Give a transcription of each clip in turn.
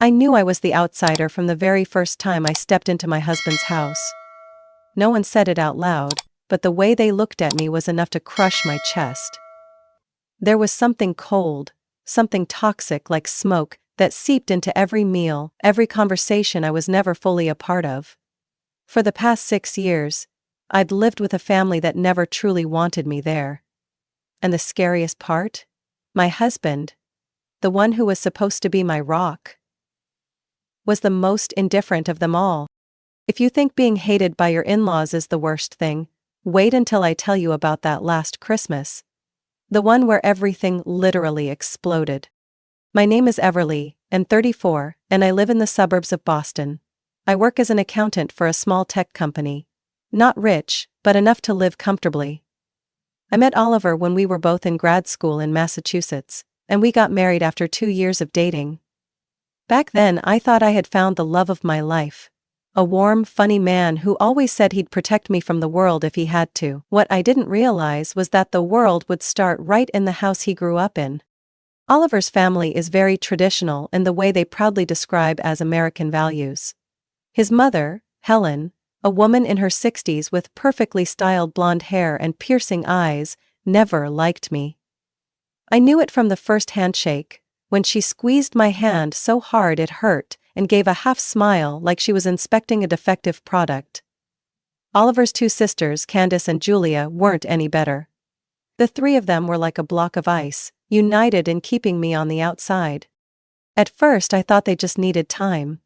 I knew I was the outsider from the very first time I stepped into my husband's house. No one said it out loud, but the way they looked at me was enough to crush my chest. There was something cold, something toxic like smoke, that seeped into every meal, every conversation I was never fully a part of. For the past 6 years, I'd lived with a family that never truly wanted me there. And the scariest part? My husband, the one who was supposed to be my rock, was the most indifferent of them all. If you think being hated by your in-laws is the worst thing, wait until I tell you about that last Christmas. The one where everything literally exploded. My name is Everly, I'm 34, and I live in the suburbs of Boston. I work as an accountant for a small tech company. Not rich, but enough to live comfortably. I met Oliver when we were both in grad school in Massachusetts, and we got married after 2 years of dating. Back then I thought I had found the love of my life. A warm, funny man who always said he'd protect me from the world if he had to. What I didn't realize was that the world would start right in the house he grew up in. Oliver's family is very traditional in the way they proudly describe as American values. His mother, Helen, a woman in her 60s with perfectly styled blonde hair and piercing eyes, never liked me. I knew it from the first handshake, when she squeezed my hand so hard it hurt, and gave a half smile like she was inspecting a defective product. Oliver's 2 sisters, Candace and Julia, weren't any better. The 3 of them were like a block of ice, united in keeping me on the outside. At first I thought they just needed time.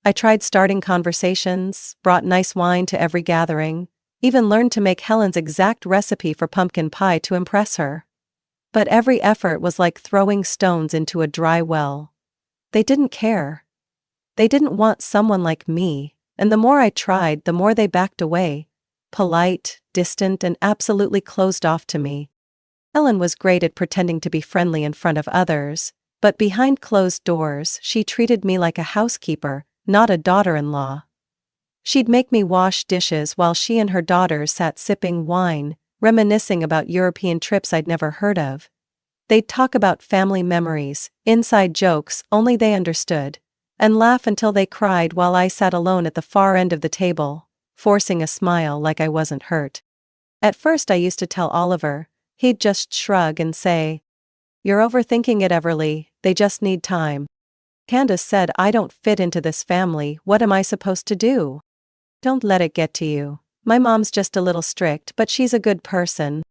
I tried starting conversations, brought nice wine to every gathering, even learned to make Helen's exact recipe for pumpkin pie to impress her. But every effort was like throwing stones into a dry well. They didn't care. They didn't want someone like me, and the more I tried, the more they backed away, polite, distant, and absolutely closed off to me. Helen was great at pretending to be friendly in front of others, but behind closed doors she treated me like a housekeeper, not a daughter-in-law. She'd make me wash dishes while she and her daughters sat sipping wine, reminiscing about European trips I'd never heard of. They'd talk about family memories, inside jokes only they understood, and laugh until they cried while I sat alone at the far end of the table, forcing a smile like I wasn't hurt. At first I used to tell Oliver. He'd just shrug and say, "You're overthinking it, Everly, they just need time." Candace said, "I don't fit into this family, what am I supposed to do?" "Don't let it get to you. My mom's just a little strict, but she's a good person."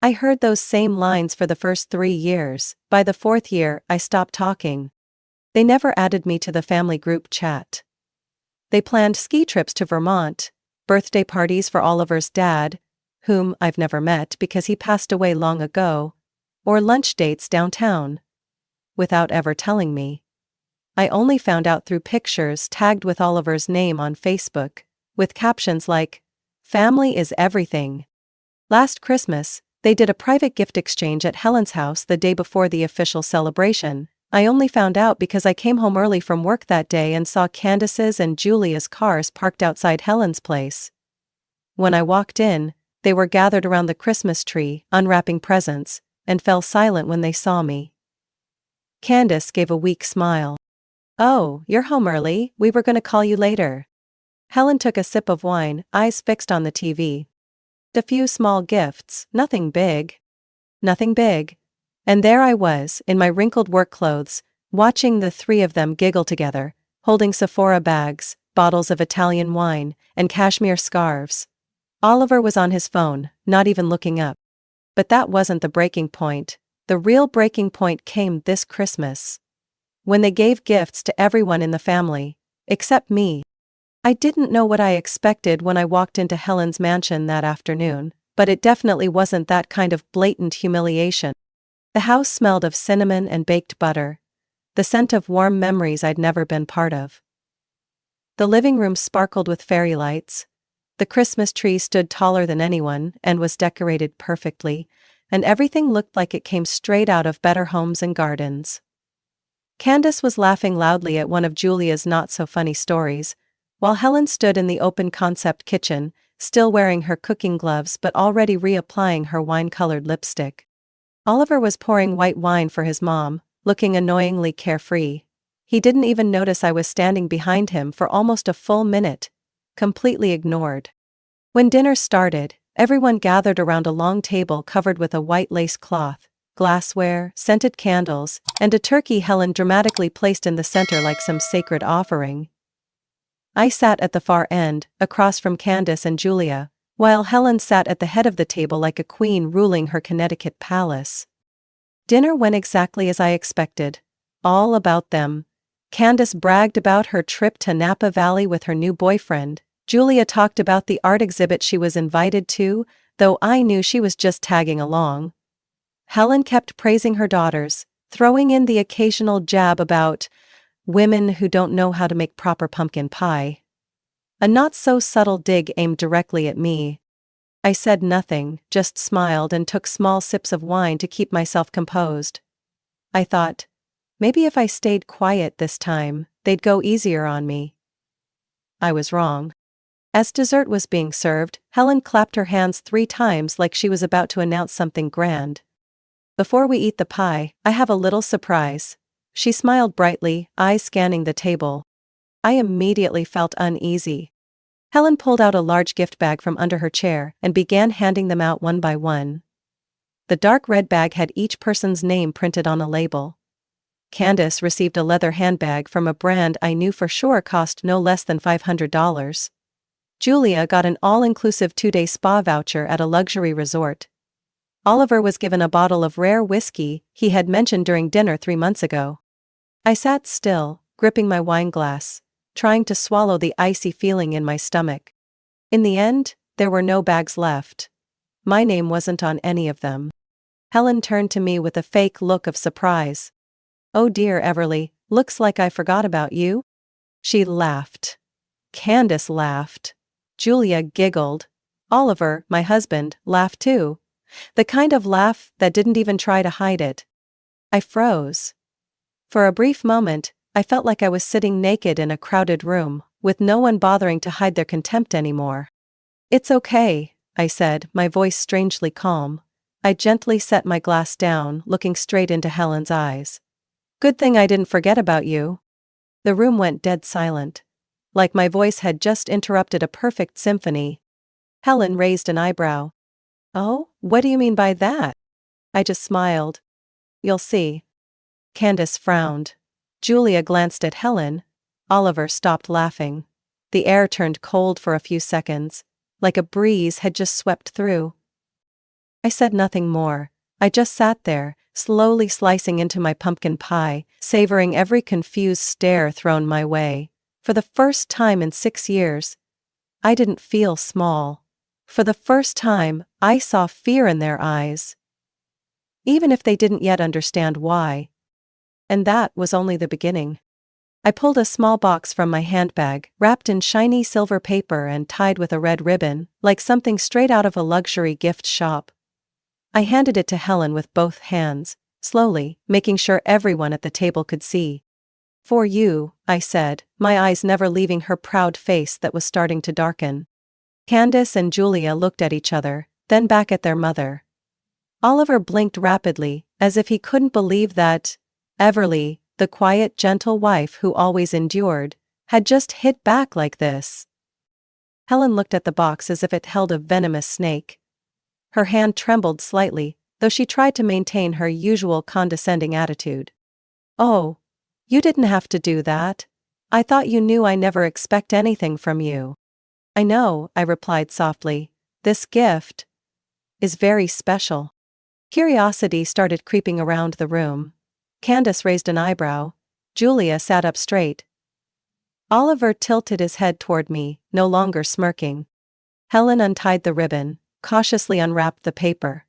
I heard those same lines for the first 3 years. By the 4th year, I stopped talking. They never added me to the family group chat. They planned ski trips to Vermont, birthday parties for Oliver's dad, whom I've never met because he passed away long ago, or lunch dates downtown. Without ever telling me. I only found out through pictures tagged with Oliver's name on Facebook, with captions like, "Family is everything." Last Christmas, they did a private gift exchange at Helen's house the day before the official celebration. I only found out because I came home early from work that day and saw Candace's and Julia's cars parked outside Helen's place. When I walked in, they were gathered around the Christmas tree, unwrapping presents, and fell silent when they saw me. Candace gave a weak smile. "Oh, you're home early, we were gonna call you later." Helen took a sip of wine, eyes fixed on the TV. "A few small gifts, nothing big." Nothing big. And there I was, in my wrinkled work clothes, watching the 3 of them giggle together, holding Sephora bags, bottles of Italian wine, and cashmere scarves. Oliver was on his phone, not even looking up. But that wasn't the breaking point. The real breaking point came this Christmas. When they gave gifts to everyone in the family, except me. I didn't know what I expected when I walked into Helen's mansion that afternoon, but it definitely wasn't that kind of blatant humiliation. The house smelled of cinnamon and baked butter, the scent of warm memories I'd never been part of. The living room sparkled with fairy lights. The Christmas tree stood taller than anyone and was decorated perfectly, and everything looked like it came straight out of Better Homes and Gardens. Candace was laughing loudly at one of Julia's not-so-funny stories, while Helen stood in the open-concept kitchen, still wearing her cooking gloves but already reapplying her wine-colored lipstick. Oliver was pouring white wine for his mom, looking annoyingly carefree. He didn't even notice I was standing behind him for almost a full minute, completely ignored. When dinner started, everyone gathered around a long table covered with a white lace cloth, glassware, scented candles, and a turkey Helen dramatically placed in the center like some sacred offering. I sat at the far end, across from Candace and Julia, while Helen sat at the head of the table like a queen ruling her Connecticut palace. Dinner went exactly as I expected. All about them. Candace bragged about her trip to Napa Valley with her new boyfriend. Julia talked about the art exhibit she was invited to, though I knew she was just tagging along. Helen kept praising her daughters, throwing in the occasional jab about women who don't know how to make proper pumpkin pie. A not-so-subtle dig aimed directly at me. I said nothing, just smiled and took small sips of wine to keep myself composed. I thought, maybe if I stayed quiet this time, they'd go easier on me. I was wrong. As dessert was being served, Helen clapped her hands 3 times like she was about to announce something grand. Before we eat the pie, I have a little surprise. She smiled brightly, eyes scanning the table. I immediately felt uneasy. Helen pulled out a large gift bag from under her chair and began handing them out one by one. The dark red bag had each person's name printed on a label. Candace received a leather handbag from a brand I knew for sure cost no less than $500. Julia got an all-inclusive 2-day spa voucher at a luxury resort. Oliver was given a bottle of rare whiskey he had mentioned during dinner 3 months ago. I sat still, gripping my wine glass, trying to swallow the icy feeling in my stomach. In the end, there were no bags left. My name wasn't on any of them. Helen turned to me with a fake look of surprise. "Oh dear, Everly, looks like I forgot about you." She laughed. Candace laughed. Julia giggled. Oliver, my husband, laughed too. The kind of laugh that didn't even try to hide it. I froze. For a brief moment, I felt like I was sitting naked in a crowded room, with no one bothering to hide their contempt anymore. "It's okay," I said, my voice strangely calm. I gently set my glass down, looking straight into Helen's eyes. "Good thing I didn't forget about you." The room went dead silent. Like my voice had just interrupted a perfect symphony. Helen raised an eyebrow. "Oh, what do you mean by that?" I just smiled. "You'll see." Candace frowned. Julia glanced at Helen. Oliver stopped laughing. The air turned cold for a few seconds, like a breeze had just swept through. I said nothing more. I just sat there, slowly slicing into my pumpkin pie, savoring every confused stare thrown my way. For the first time in 6 years, I didn't feel small. For the first time, I saw fear in their eyes. Even if they didn't yet understand why. And that was only the beginning. I pulled a small box from my handbag, wrapped in shiny silver paper and tied with a red ribbon, like something straight out of a luxury gift shop. I handed it to Helen with both hands, slowly, making sure everyone at the table could see. "For you," I said, my eyes never leaving her proud face that was starting to darken. Candace and Julia looked at each other, then back at their mother. Oliver blinked rapidly, as if he couldn't believe that Everly, the quiet, gentle wife who always endured, had just hit back like this. Helen looked at the box as if it held a venomous snake. Her hand trembled slightly, though she tried to maintain her usual condescending attitude. "Oh, you didn't have to do that. I thought you knew I never expect anything from you." "I know," I replied softly. "This gift is very special." Curiosity started creeping around the room. Candace raised an eyebrow. Julia sat up straight. Oliver tilted his head toward me, no longer smirking. Helen untied the ribbon, cautiously unwrapped the paper.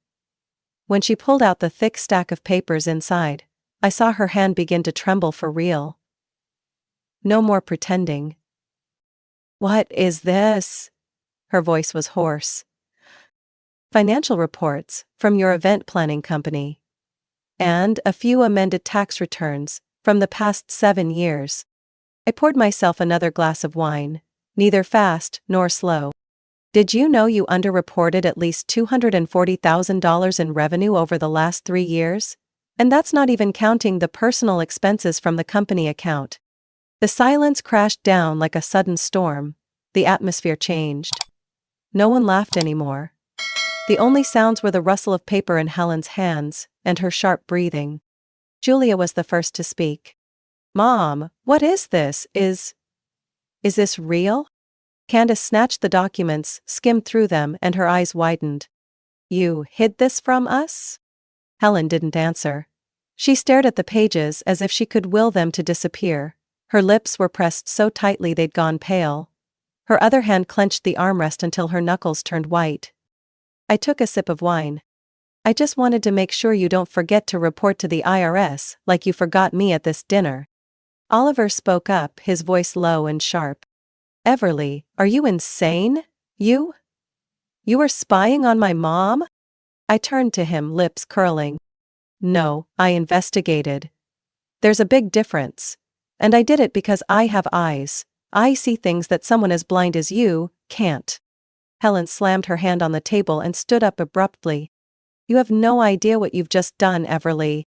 When she pulled out the thick stack of papers inside, I saw her hand begin to tremble for real. No more pretending. "What is this?" Her voice was hoarse. "Financial reports from your event planning company. And a few amended tax returns from the past 7 years." I poured myself another glass of wine, neither fast nor slow. "Did you know you underreported at least $240,000 in revenue over the last 3 years?" And that's not even counting the personal expenses from the company account. The silence crashed down like a sudden storm. The atmosphere changed. No one laughed anymore. The only sounds were the rustle of paper in Helen's hands, and her sharp breathing. Julia was the first to speak. "Mom, what is this? Is this real?" Candace snatched the documents, skimmed through them, and her eyes widened. "You hid this from us?" Helen didn't answer. She stared at the pages as if she could will them to disappear. Her lips were pressed so tightly they'd gone pale. Her other hand clenched the armrest until her knuckles turned white. I took a sip of wine. "I just wanted to make sure you don't forget to report to the IRS like you forgot me at this dinner." Oliver spoke up, his voice low and sharp. "Everly, are you insane? You were spying on my mom?" I turned to him, lips curling. "No, I investigated. There's a big difference. And I did it because I have eyes. I see things that someone as blind as you can't." Helen slammed her hand on the table and stood up abruptly. "You have no idea what you've just done, Everly."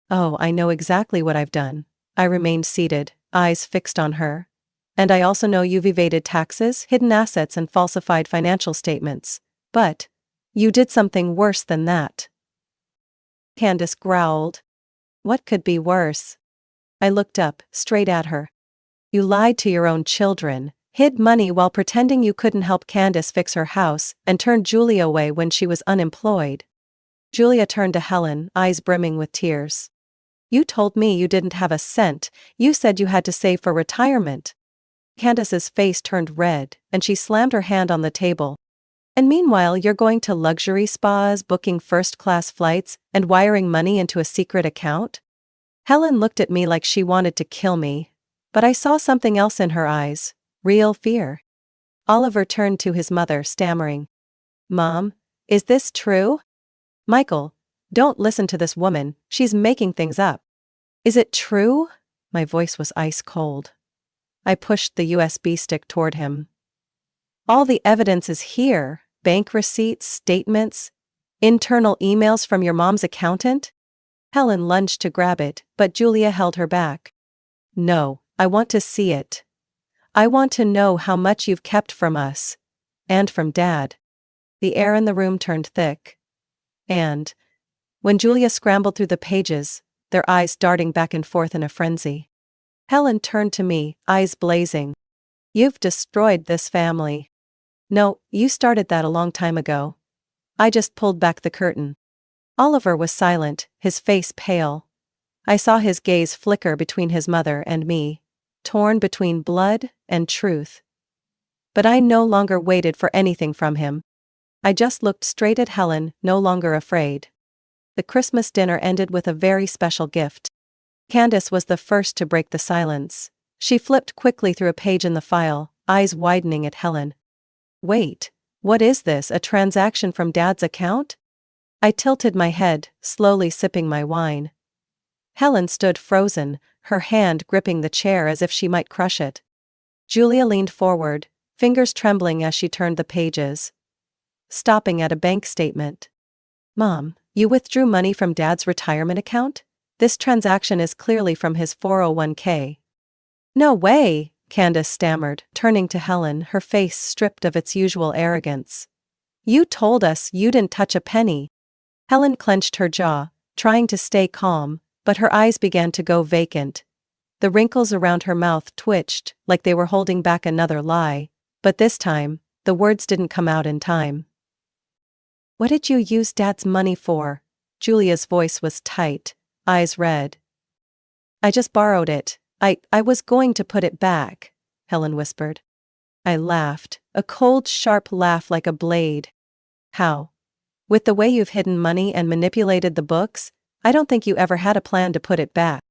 "Oh, I know exactly what I've done." I remained seated, eyes fixed on her. "And I also know you've evaded taxes, hidden assets, and falsified financial statements. But you did something worse than that." Candace growled. "What could be worse?" I looked up, straight at her. "You lied to your own children, hid money while pretending you couldn't help Candace fix her house, and turned Julia away when she was unemployed." Julia turned to Helen, eyes brimming with tears. "You told me you didn't have a cent. You said you had to save for retirement." Candace's face turned red, and she slammed her hand on the table. "And meanwhile you're going to luxury spas, booking first-class flights, and wiring money into a secret account?" Helen looked at me like she wanted to kill me. But I saw something else in her eyes. Real fear. Oliver turned to his mother, stammering. "Mom, is this true?" "Michael, don't listen to this woman, she's making things up." "Is it true?" My voice was ice cold. I pushed the USB stick toward him. "All the evidence is here. Bank receipts, statements, internal emails from your mom's accountant." Helen lunged to grab it, but Julia held her back. "No, I want to see it. I want to know how much you've kept from us. And from Dad." The air in the room turned thick. And when Julia scrambled through the pages, their eyes darting back and forth in a frenzy, Helen turned to me, eyes blazing. "You've destroyed this family." "No, you started that a long time ago." I just pulled back the curtain. Oliver was silent, his face pale. I saw his gaze flicker between his mother and me, torn between blood and truth. But I no longer waited for anything from him. I just looked straight at Helen, no longer afraid. The Christmas dinner ended with a very special gift. Candace was the first to break the silence. She flipped quickly through a page in the file, eyes widening at Helen. "Wait, what is this, a transaction from Dad's account?" I tilted my head, slowly sipping my wine. Helen stood frozen, her hand gripping the chair as if she might crush it. Julia leaned forward, fingers trembling as she turned the pages. Stopping at a bank statement. "Mom, you withdrew money from Dad's retirement account? This transaction is clearly from his 401k. "No way," Candace stammered, turning to Helen, her face stripped of its usual arrogance. "You told us you didn't touch a penny." Helen clenched her jaw, trying to stay calm, but her eyes began to go vacant. The wrinkles around her mouth twitched, like they were holding back another lie, but this time, the words didn't come out in time. "What did you use Dad's money for?" Julia's voice was tight, eyes red. "I just borrowed it. I was going to put it back," Helen whispered. I laughed, a cold, sharp laugh like a blade. "How? With the way you've hidden money and manipulated the books, I don't think you ever had a plan to put it back."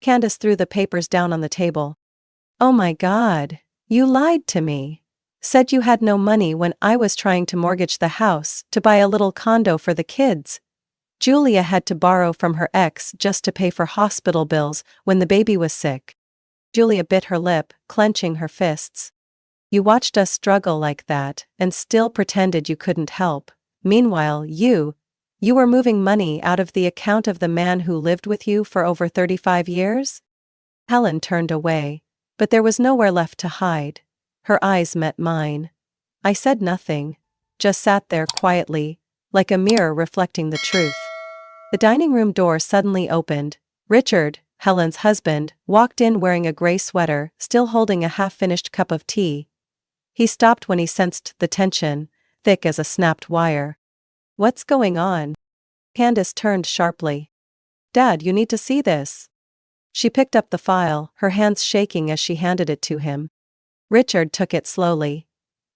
Candace threw the papers down on the table. "Oh my God, you lied to me. Said you had no money when I was trying to mortgage the house to buy a little condo for the kids. Julia had to borrow from her ex just to pay for hospital bills when the baby was sick." Julia bit her lip, clenching her fists. "You watched us struggle like that and still pretended you couldn't help. Meanwhile, you You were moving money out of the account of the man who lived with you for over 35 years? Helen turned away, but there was nowhere left to hide. Her eyes met mine. I said nothing, just sat there quietly, like a mirror reflecting the truth. The dining room door suddenly opened. Richard, Helen's husband, walked in wearing a gray sweater, still holding a half-finished cup of tea. He stopped when he sensed the tension, thick as a snapped wire. "What's going on?" Candace turned sharply. "Dad, you need to see this." She picked up the file, her hands shaking as she handed it to him. Richard took it slowly.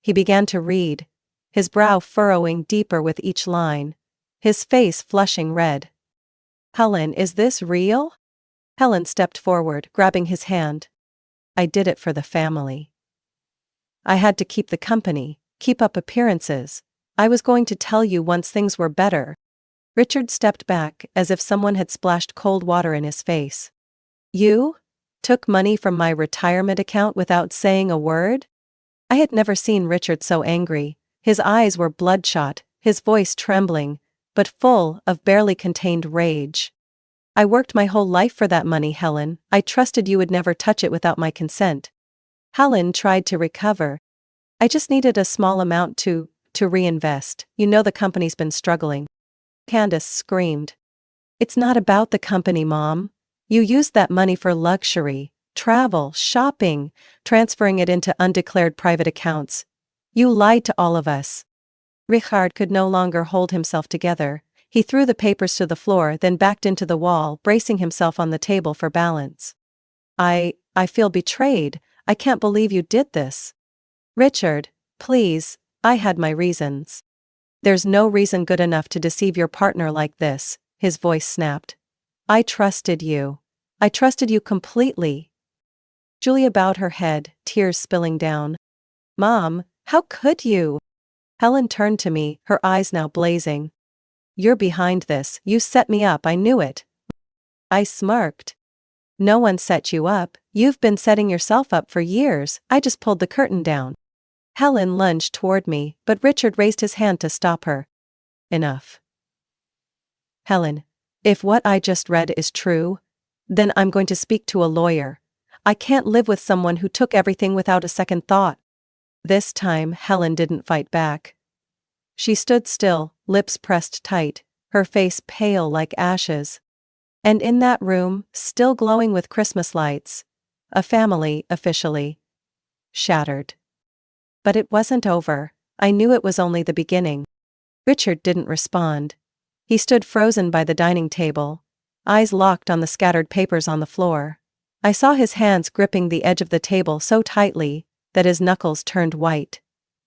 He began to read, his brow furrowing deeper with each line, his face flushing red. "Helen, is this real?" Helen stepped forward, grabbing his hand. "I did it for the family. I had to keep the company, keep up appearances. I was going to tell you once things were better." Richard stepped back as if someone had splashed cold water in his face. "You took money from my retirement account without saying a word?" I had never seen Richard so angry. His eyes were bloodshot, his voice trembling, but full of barely contained rage. "I worked my whole life for that money, Helen. I trusted you would never touch it without my consent." Helen tried to recover. "I just needed a small amount to reinvest. You know the company's been struggling." Candace screamed. "It's not about the company, Mom. You used that money for luxury, travel, shopping, transferring it into undeclared private accounts. You lied to all of us." Richard could no longer hold himself together. He threw the papers to the floor, then backed into the wall, bracing himself on the table for balance. I feel betrayed. I can't believe you did this." "Richard, please, I had my reasons." "There's no reason good enough to deceive your partner like this," his voice snapped. "I trusted you. I trusted you completely." Julia bowed her head, tears spilling down. "Mom, how could you?" Helen turned to me, her eyes now blazing. "You're behind this. You set me up. I knew it." I smirked. "No one set you up. You've been setting yourself up for years. I just pulled the curtain down." Helen lunged toward me, but Richard raised his hand to stop her. "Enough. Helen, if what I just read is true, then I'm going to speak to a lawyer. I can't live with someone who took everything without a second thought." This time Helen didn't fight back. She stood still, lips pressed tight, her face pale like ashes. And in that room, still glowing with Christmas lights, a family, officially, shattered. But it wasn't over. I knew it was only the beginning. Richard didn't respond. He stood frozen by the dining table, eyes locked on the scattered papers on the floor. I saw his hands gripping the edge of the table so tightly that his knuckles turned white.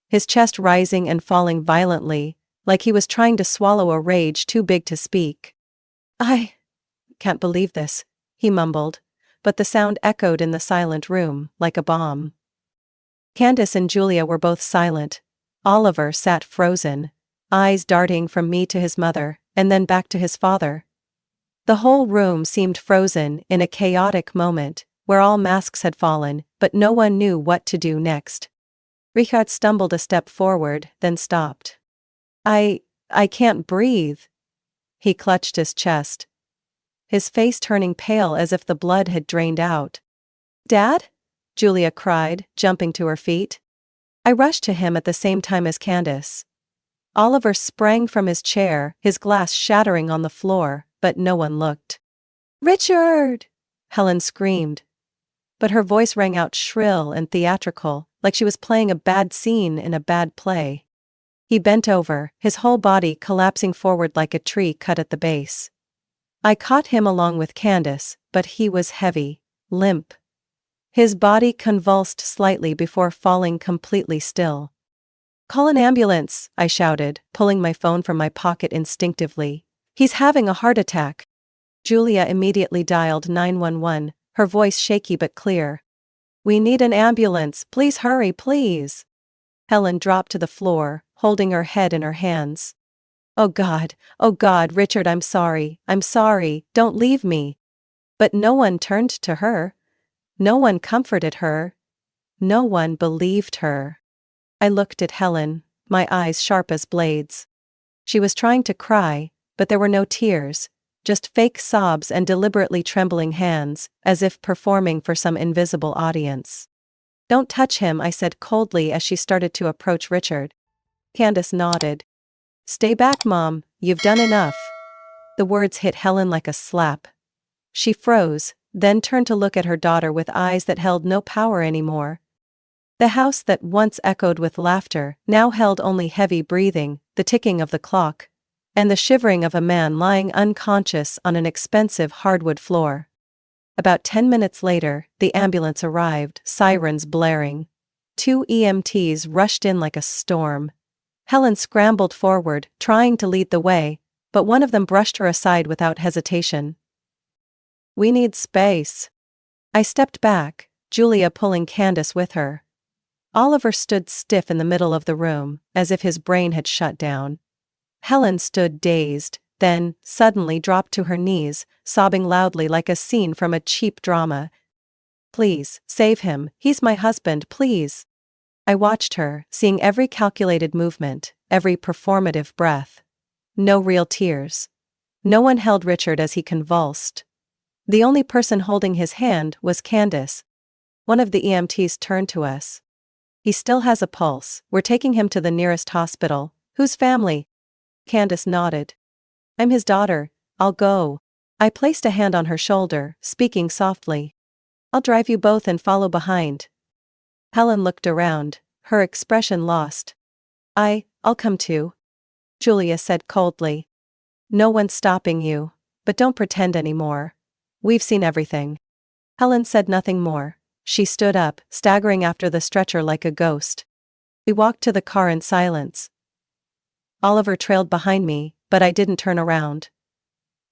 His chest rising and falling violently, like he was trying to swallow a rage too big to speak. "I can't believe this," he mumbled, but the sound echoed in the silent room, like a bomb. Candace and Julia were both silent. Oliver sat frozen, eyes darting from me to his mother, and then back to his father. The whole room seemed frozen in a chaotic moment, where all masks had fallen, but no one knew what to do next. Richard stumbled a step forward, then stopped. I can't breathe." He clutched his chest, his face turning pale as if the blood had drained out. "Dad?" Julia cried, jumping to her feet. I rushed to him at the same time as Candace. Oliver sprang from his chair, his glass shattering on the floor, but no one looked. "Richard!" Helen screamed. But her voice rang out shrill and theatrical, like she was playing a bad scene in a bad play. He bent over, his whole body collapsing forward like a tree cut at the base. I caught him along with Candace, but he was heavy, limp. His body convulsed slightly before falling completely still. "Call an ambulance," I shouted, pulling my phone from my pocket instinctively. "He's having a heart attack." Julia immediately dialed 911, her voice shaky but clear. "We need an ambulance, please hurry, please." Helen dropped to the floor, holding her head in her hands. Oh God, Richard, I'm sorry, don't leave me." But no one turned to her. No one comforted her. No one believed her. I looked at Helen, my eyes sharp as blades. She was trying to cry, but there were no tears, just fake sobs and deliberately trembling hands, as if performing for some invisible audience. "Don't touch him," I said coldly as she started to approach Richard. Candace nodded. "Stay back, Mom, you've done enough." The words hit Helen like a slap. She froze, then turned to look at her daughter with eyes that held no power anymore. The house that once echoed with laughter now held only heavy breathing, the ticking of the clock, and the shivering of a man lying unconscious on an expensive hardwood floor. About 10 minutes later, the ambulance arrived, sirens blaring. 2 EMTs rushed in like a storm. Helen scrambled forward, trying to lead the way, but one of them brushed her aside without hesitation. "We need space." I stepped back, Julia pulling Candace with her. Oliver stood stiff in the middle of the room, as if his brain had shut down. Helen stood dazed, then, suddenly dropped to her knees, sobbing loudly like a scene from a cheap drama. "Please, save him, he's my husband, please." I watched her, seeing every calculated movement, every performative breath. No real tears. No one held Richard as he convulsed. The only person holding his hand was Candace. One of the EMTs turned to us. "He still has a pulse, we're taking him to the nearest hospital." "Whose family?" Candace nodded. "I'm his daughter, I'll go." I placed a hand on her shoulder, speaking softly. "I'll drive you both and follow behind." Helen looked around, her expression lost. I'll come too," Julia said coldly. "No one's stopping you, but don't pretend anymore. We've seen everything." Helen said nothing more. She stood up, staggering after the stretcher like a ghost. We walked to the car in silence. Oliver trailed behind me, but I didn't turn around.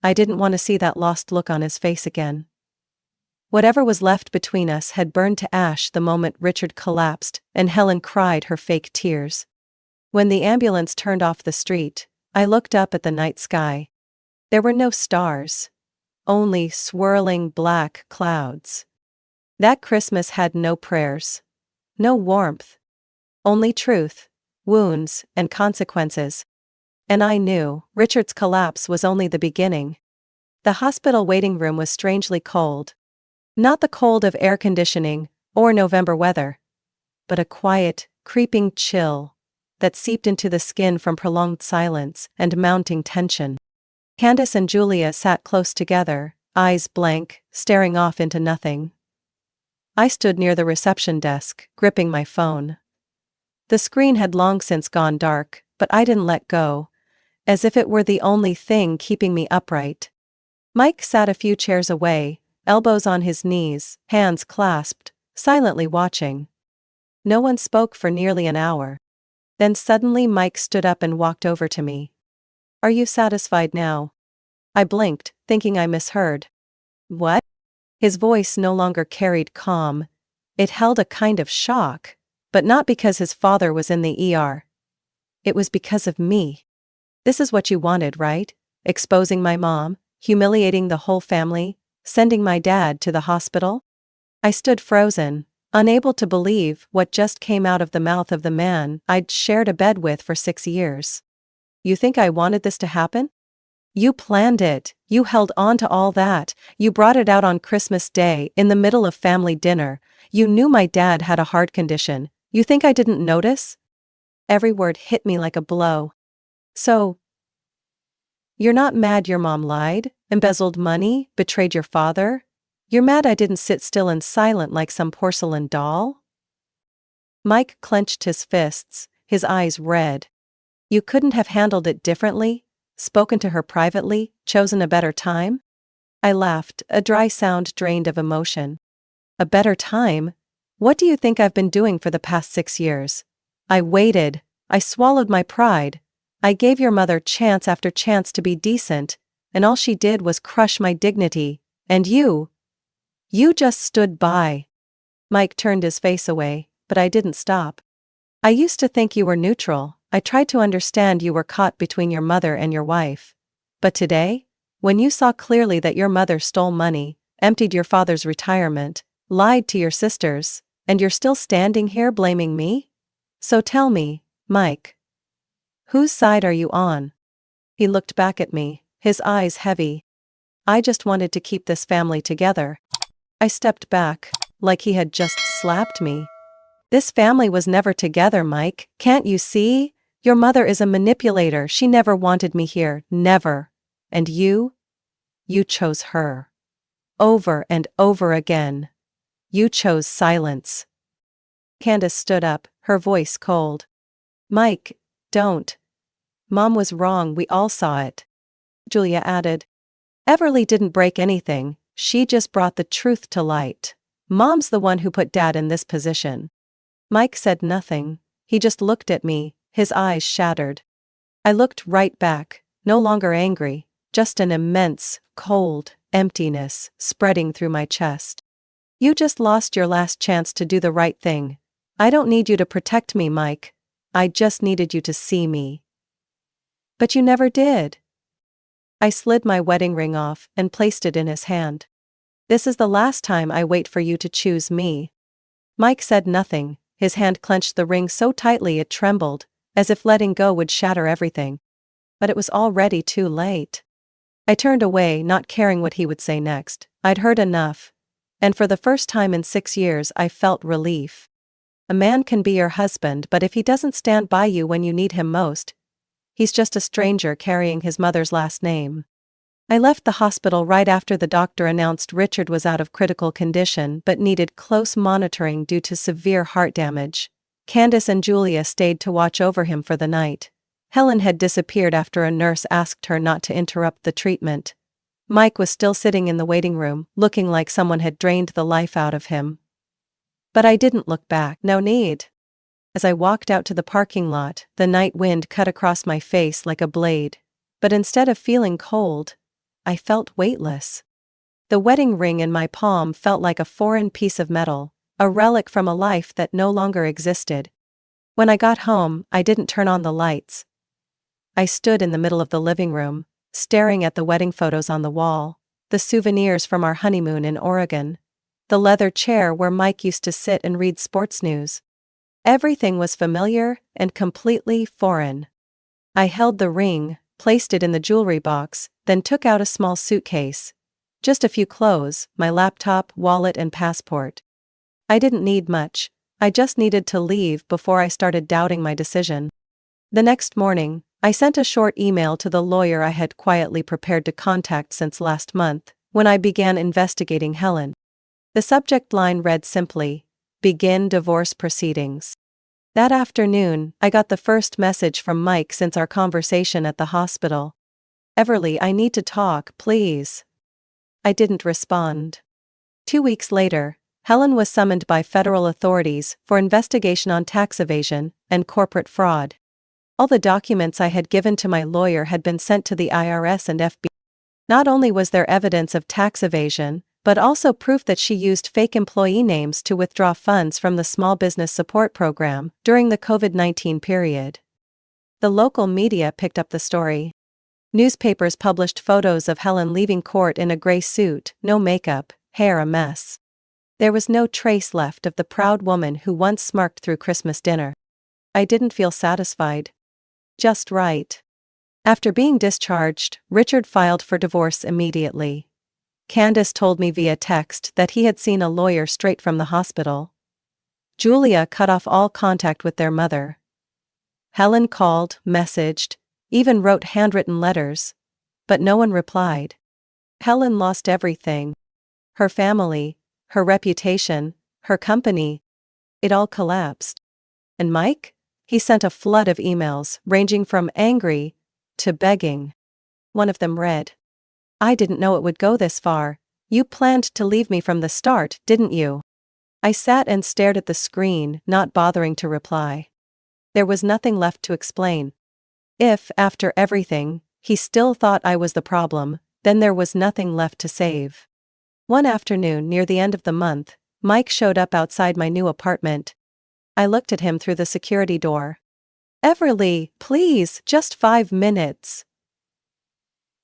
I didn't want to see that lost look on his face again. Whatever was left between us had burned to ash the moment Richard collapsed and Helen cried her fake tears. When the ambulance turned off the street, I looked up at the night sky. There were no stars. Only swirling black clouds. That Christmas had no prayers. No warmth. Only truth, wounds, and consequences. And I knew Richard's collapse was only the beginning. The hospital waiting room was strangely cold. Not the cold of air conditioning or November weather, but a quiet, creeping chill that seeped into the skin from prolonged silence and mounting tension. Candace and Julia sat close together, eyes blank, staring off into nothing. I stood near the reception desk, gripping my phone. The screen had long since gone dark, but I didn't let go, as if it were the only thing keeping me upright. Mike sat a few chairs away, elbows on his knees, hands clasped, silently watching. No one spoke for nearly an hour. Then suddenly Mike stood up and walked over to me. "Are you satisfied now?" I blinked, thinking I misheard. "What?" His voice no longer carried calm. It held a kind of shock, but not because his father was in the ER. It was because of me. "This is what you wanted, right? Exposing my mom, humiliating the whole family, sending my dad to the hospital?" I stood frozen, unable to believe what just came out of the mouth of the man I'd shared a bed with for 6 years. "You think I wanted this to happen? You planned it, you held on to all that, you brought it out on Christmas Day in the middle of family dinner, you knew my dad had a heart condition, you think I didn't notice?" Every word hit me like a blow. "So, you're not mad your mom lied, embezzled money, betrayed your father? You're mad I didn't sit still and silent like some porcelain doll?" Mike clenched his fists, his eyes red. "You couldn't have handled it differently? Spoken to her privately, chosen a better time?" I laughed, a dry sound drained of emotion. "A better time? What do you think I've been doing for the past 6 years? I waited, I swallowed my pride, I gave your mother chance after chance to be decent, and all she did was crush my dignity, and you just stood by." Mike turned his face away, but I didn't stop. "I used to think you were neutral, I tried to understand you were caught between your mother and your wife. But today, when you saw clearly that your mother stole money, emptied your father's retirement, lied to your sisters, and you're still standing here blaming me? So tell me, Mike, whose side are you on?" He looked back at me, his eyes heavy. I just wanted to keep this family together. I stepped back, like he had just slapped me. This family was never together, Mike, can't you see? Your mother is a manipulator, she never wanted me here, never. And you? You chose her. Over and over again. You chose silence. Candace stood up, her voice cold. Mike, don't. Mom was wrong, we all saw it. Julia added. Everly didn't break anything, she just brought the truth to light. Mom's the one who put Dad in this position. Mike said nothing, he just looked at me, his eyes shattered. I looked right back, no longer angry, just an immense, cold emptiness spreading through my chest. You just lost your last chance to do the right thing. I don't need you to protect me, Mike. I just needed you to see me. But you never did. I slid my wedding ring off and placed it in his hand. This is the last time I wait for you to choose me. Mike said nothing, his hand clenched the ring so tightly it trembled, as if letting go would shatter everything. But it was already too late. I turned away, not caring what he would say next. I'd heard enough. And for the first time in 6 years I felt relief. A man can be your husband, but if he doesn't stand by you when you need him most, he's just a stranger carrying his mother's last name. I left the hospital right after the doctor announced Richard was out of critical condition but needed close monitoring due to severe heart damage. Candace and Julia stayed to watch over him for the night. Helen had disappeared after a nurse asked her not to interrupt the treatment. Mike was still sitting in the waiting room, looking like someone had drained the life out of him. But I didn't look back, no need. As I walked out to the parking lot, the night wind cut across my face like a blade. But instead of feeling cold, I felt weightless. The wedding ring in my palm felt like a foreign piece of metal, a relic from a life that no longer existed. When I got home, I didn't turn on the lights. I stood in the middle of the living room, staring at the wedding photos on the wall, the souvenirs from our honeymoon in Oregon, the leather chair where Mike used to sit and read sports news. Everything was familiar and completely foreign. I held the ring, placed it in the jewelry box, then took out a small suitcase. Just a few clothes, my laptop, wallet, and passport. I didn't need much, I just needed to leave before I started doubting my decision. The next morning, I sent a short email to the lawyer I had quietly prepared to contact since last month, when I began investigating Helen. The subject line read simply, "Begin divorce proceedings." That afternoon, I got the first message from Mike since our conversation at the hospital. "Everly, I need to talk, please." I didn't respond. 2 weeks later, Helen was summoned by federal authorities for investigation on tax evasion and corporate fraud. All the documents I had given to my lawyer had been sent to the IRS and FBI. Not only was there evidence of tax evasion, but also proof that she used fake employee names to withdraw funds from the Small Business Support Program during the COVID-19 period. The local media picked up the story. Newspapers published photos of Helen leaving court in a gray suit, no makeup, hair a mess. There was no trace left of the proud woman who once smirked through Christmas dinner. I didn't feel satisfied. Just right. After being discharged, Richard filed for divorce immediately. Candace told me via text that he had seen a lawyer straight from the hospital. Julia cut off all contact with their mother. Helen called, messaged, even wrote handwritten letters. But no one replied. Helen lost everything. Her family, her reputation, her company. It all collapsed. And Mike? He sent a flood of emails, ranging from angry to begging. One of them read, "I didn't know it would go this far. You planned to leave me from the start, didn't you?" I sat and stared at the screen, not bothering to reply. There was nothing left to explain. If, after everything, he still thought I was the problem, then there was nothing left to save. One afternoon near the end of the month, Mike showed up outside my new apartment. I looked at him through the security door. "Everly, please, just 5 minutes."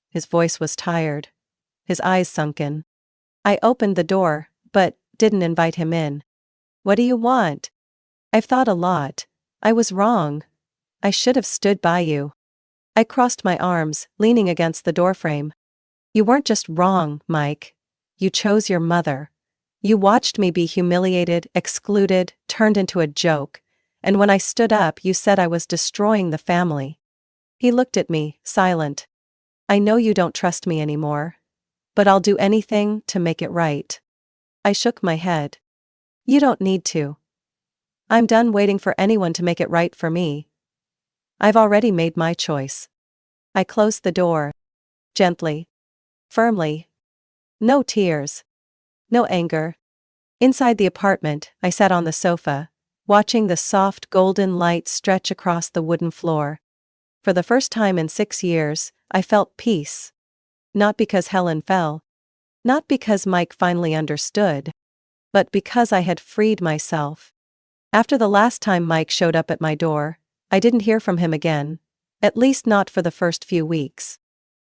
His voice was tired. His eyes sunken. I opened the door, but didn't invite him in. "What do you want?" "I've thought a lot. I was wrong. I should have stood by you." I crossed my arms, leaning against the doorframe. You weren't just wrong, Mike. You chose your mother. You watched me be humiliated, excluded, turned into a joke, and when I stood up, you said I was destroying the family. He looked at me, silent. I know you don't trust me anymore, but I'll do anything to make it right. I shook my head. You don't need to. I'm done waiting for anyone to make it right for me. I've already made my choice. I closed the door. Gently. Firmly. No tears. No anger. Inside the apartment, I sat on the sofa, watching the soft golden light stretch across the wooden floor. For the first time in 6 years, I felt peace. Not because Helen fell. Not because Mike finally understood. But because I had freed myself. After the last time Mike showed up at my door, I didn't hear from him again. At least not for the first few weeks.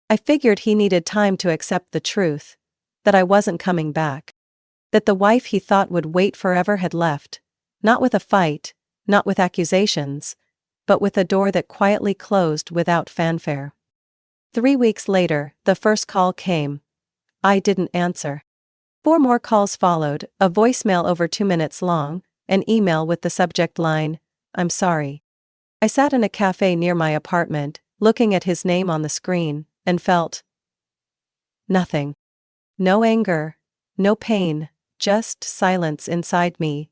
I figured he needed time to accept the truth. That I wasn't coming back. That the wife he thought would wait forever had left. Not with a fight, not with accusations, but with a door that quietly closed without fanfare. 3 weeks later, the first call came. I didn't answer. 4 more calls followed, a voicemail over 2 minutes long, an email with the subject line, "I'm sorry." I sat in a cafe near my apartment, looking at his name on the screen, and felt nothing. No anger, no pain, just silence inside me,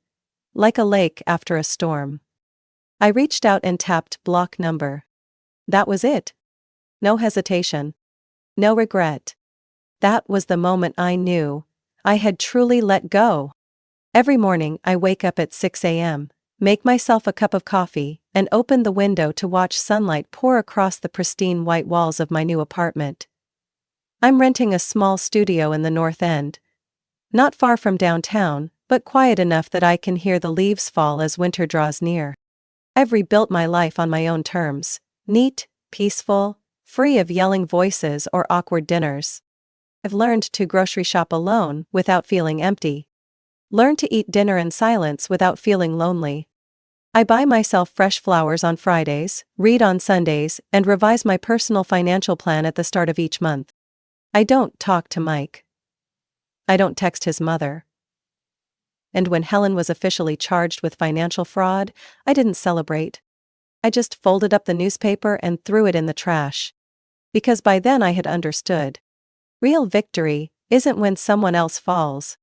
like a lake after a storm. I reached out and tapped block number. That was it. No hesitation. No regret. That was the moment I knew I had truly let go. Every morning I wake up at 6 a.m., make myself a cup of coffee, and open the window to watch sunlight pour across the pristine white walls of my new apartment. I'm renting a small studio in the North End. Not far from downtown, but quiet enough that I can hear the leaves fall as winter draws near. I've rebuilt my life on my own terms. Neat, peaceful, free of yelling voices or awkward dinners. I've learned to grocery shop alone without feeling empty. Learned to eat dinner in silence without feeling lonely. I buy myself fresh flowers on Fridays, read on Sundays, and revise my personal financial plan at the start of each month. I don't talk to Mike. I don't text his mother. And when Helen was officially charged with financial fraud, I didn't celebrate. I just folded up the newspaper and threw it in the trash. Because by then I had understood. Real victory isn't when someone else falls.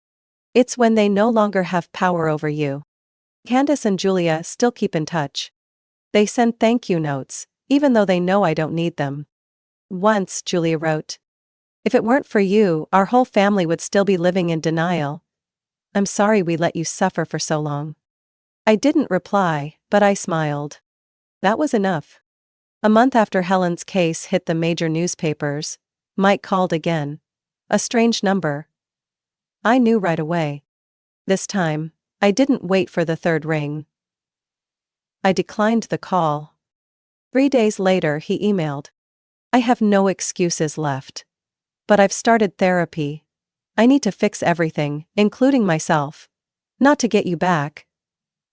It's when they no longer have power over you. Candace and Julia still keep in touch. They send thank you notes, even though they know I don't need them. Once, Julia wrote, "If it weren't for you, our whole family would still be living in denial. I'm sorry we let you suffer for so long." I didn't reply, but I smiled. That was enough. A month after Helen's case hit the major newspapers, Mike called again. A strange number. I knew right away. This time, I didn't wait for the third ring. I declined the call. 3 days later he emailed. "I have no excuses left. But I've started therapy. I need to fix everything, including myself. Not to get you back.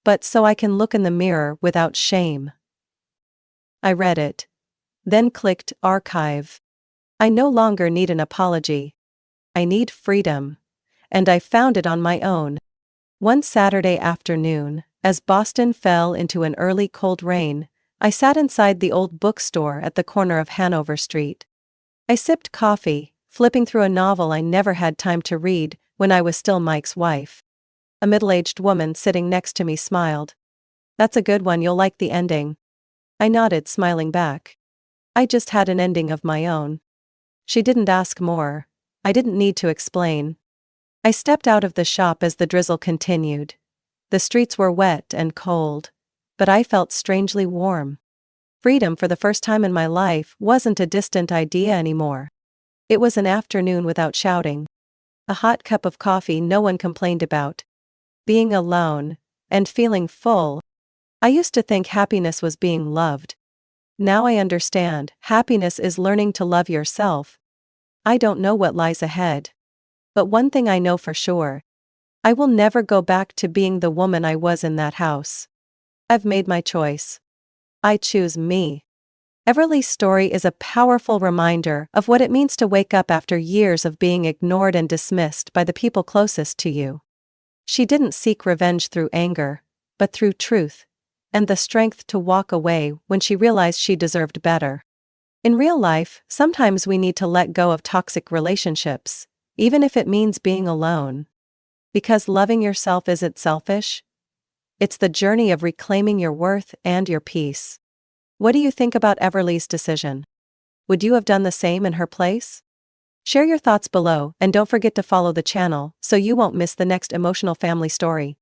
But so I can look in the mirror without shame." I read it. Then clicked archive. I no longer need an apology. I need freedom. And I found it on my own. One Saturday afternoon, as Boston fell into an early cold rain, I sat inside the old bookstore at the corner of Hanover Street. I sipped coffee, flipping through a novel I never had time to read when I was still Mike's wife. A middle-aged woman sitting next to me smiled. "That's a good one, you'll like the ending." I nodded, smiling back. I just had an ending of my own. She didn't ask more. I didn't need to explain. I stepped out of the shop as the drizzle continued. The streets were wet and cold, but I felt strangely warm. Freedom for the first time in my life wasn't a distant idea anymore. It was an afternoon without shouting. A hot cup of coffee no one complained about. Being alone, and feeling full. I used to think happiness was being loved. Now I understand, happiness is learning to love yourself. I don't know what lies ahead. But one thing I know for sure. I will never go back to being the woman I was in that house. I've made my choice. I choose me. Everly's story is a powerful reminder of what it means to wake up after years of being ignored and dismissed by the people closest to you. She didn't seek revenge through anger, but through truth, and the strength to walk away when she realized she deserved better. In real life, sometimes we need to let go of toxic relationships, even if it means being alone. Because loving yourself isn't selfish. It's the journey of reclaiming your worth and your peace. What do you think about Everly's decision? Would you have done the same in her place? Share your thoughts below and don't forget to follow the channel so you won't miss the next emotional family story.